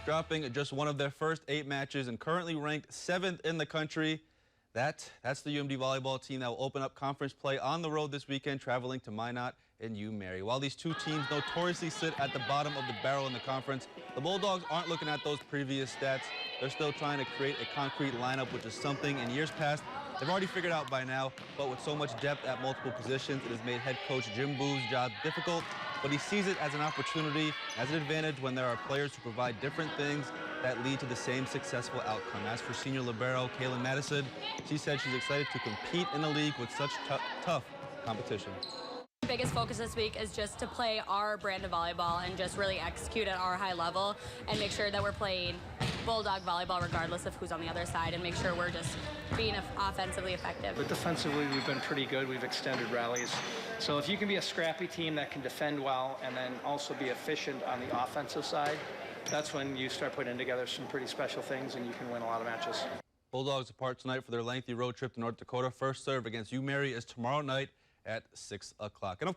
dropping just one of their first 8 matches and currently ranked 7th in the country. That's the UMD Volleyball team that will open up conference play on the road this weekend, traveling to Minot and UMary. While these two teams notoriously sit at the bottom of the barrel in the conference, the Bulldogs aren't looking at those previous stats. They're still trying to create a concrete lineup, which is something in years past they've already figured out by now. But with so much depth at multiple positions, it has made head coach Jim Boo's job difficult. But he sees it as an opportunity, as an advantage when there are players who provide different things that lead to the same successful outcome. As for senior libero Kaylin Madison, she said she's excited to compete in the league with such tough competition. The biggest focus this week is just to play our brand of volleyball and just really execute at our high level and make sure that we're playing Bulldog volleyball regardless of who's on the other side, and make sure we're just being offensively effective. But defensively, we've been pretty good. We've extended rallies. So if you can be a scrappy team that can defend well and then also be efficient on the offensive side, that's when you start putting together some pretty special things and you can win a lot of matches. Bulldogs depart tonight for their lengthy road trip to North Dakota. First serve against UMary is tomorrow night at 6 o'clock. And of course,